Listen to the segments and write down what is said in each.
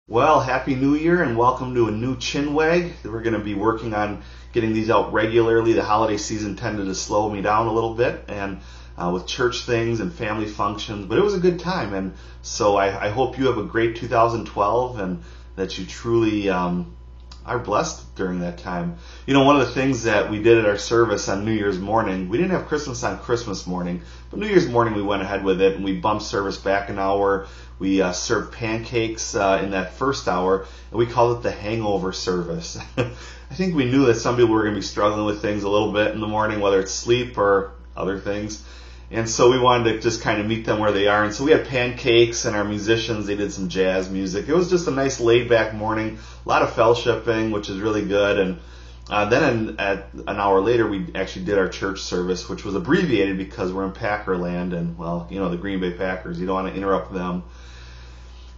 Well, Happy New Year and welcome to a new Chinwag. We're going to be working on getting these out regularly. The holiday season tended to slow me down a little bit and with church things and family functions, but it was a good time. And so I hope you have a great 2012 and that you truly are blessed during that time. You know, one of the things that we did at our service on New Year's morning, we didn't have Christmas on Christmas morning, but New Year's morning we went ahead with it and we bumped service back an hour. We served pancakes in that first hour, and we called it the hangover service. I think we knew that some people were going to be struggling with things a little bit in the morning, whether it's sleep or other things. And so we wanted to just kind of meet them where they are. And so we had pancakes, and our musicians, they did some jazz music. It was just a nice laid-back morning, a lot of fellowshipping, which is really good. And then at an hour later, we actually did our church service, which was abbreviated because we're in Packerland, and, well, you know, the Green Bay Packers. You don't want to interrupt them.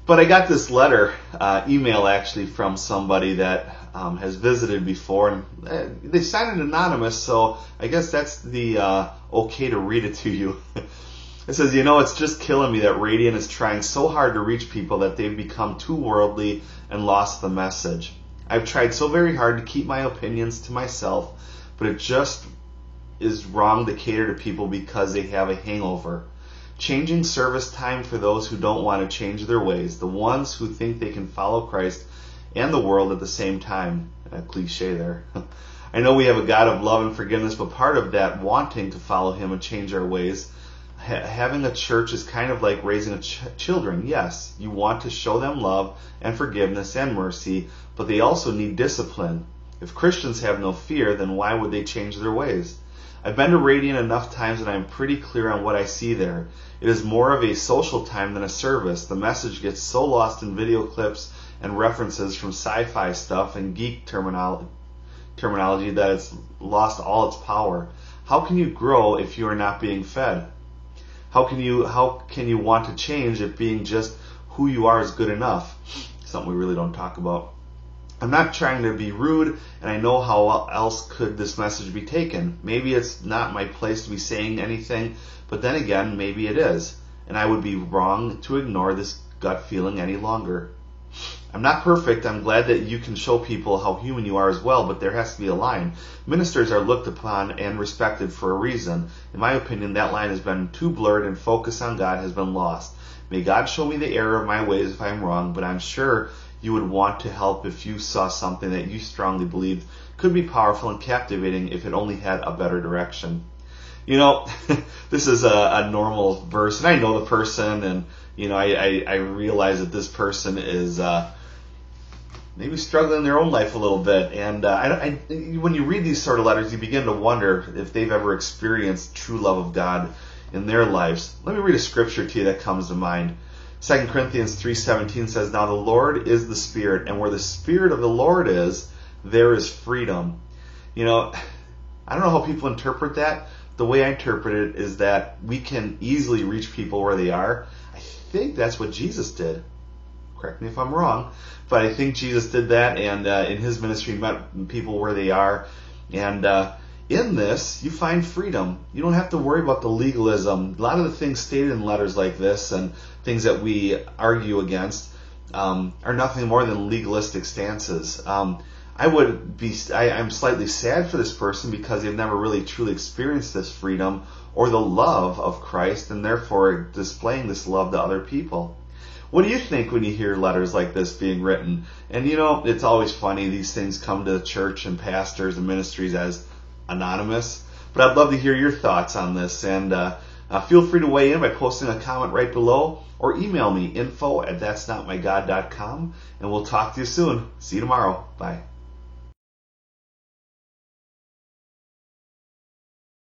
But I got this letter, email actually, from somebody that has visited before, and they signed it anonymous, so I guess that's the okay to read it to you. It says, you know, it's just killing me that Radiant is trying so hard to reach people that they've become too worldly and lost the message. I've tried so very hard to keep my opinions to myself, but it just is wrong to cater to people because they have a hangover. Changing service time for those who don't want to change their ways, the ones who think they can follow Christ and the world at the same time. A cliche there. I know we have a God of love and forgiveness, but part of that wanting to follow Him and change our ways, having a church is kind of like raising children. Yes, you want to show them love and forgiveness and mercy, but they also need discipline. If Christians have no fear, then why would they change their ways? I've been to Radiant enough times and I'm pretty clear on what I see there. It is more of a social time than a service. The message gets so lost in video clips and references from sci-fi stuff and geek terminology that it's lost all its power. How can you grow if you are not being fed? How can you want to change if being just who you are is good enough? Something we really don't talk about. I'm not trying to be rude, and I know how else could this message be taken. Maybe it's not my place to be saying anything, but then again, maybe it is. And I would be wrong to ignore this gut feeling any longer. I'm not perfect. I'm glad that you can show people how human you are as well, but there has to be a line. Ministers are looked upon and respected for a reason. In my opinion, that line has been too blurred and focus on God has been lost. May God show me the error of my ways if I'm wrong, but I'm sure you would want to help if you saw something that you strongly believed could be powerful and captivating if it only had a better direction. You know, this is a normal verse, and I know the person, and, you know, I realize that this person is maybe struggling in their own life a little bit. And when you read these sort of letters, you begin to wonder if they've ever experienced true love of God in their lives. Let me read a scripture to you that comes to mind. 2 Corinthians 3:17 says, now the Lord is the Spirit, and where the Spirit of the Lord is, there is freedom. You know, I don't know how people interpret that. The way I interpret it is that we can easily reach people where they are. I think that's what Jesus did. Correct me if I'm wrong, but I think Jesus did that, and in His ministry met people where they are. And in this, you find freedom. You don't have to worry about the legalism. A lot of the things stated in letters like this and things that we argue against are nothing more than legalistic stances. I'm slightly sad for this person because they've never really truly experienced this freedom or the love of Christ, and therefore displaying this love to other people. What do you think when you hear letters like this being written? And you know, it's always funny, these things come to the church and pastors and ministries as anonymous, but I'd love to hear your thoughts on this, and feel free to weigh in by posting a comment right below, or email me info@thatsnotmygod.com, and we'll talk to you soon. See you tomorrow. Bye.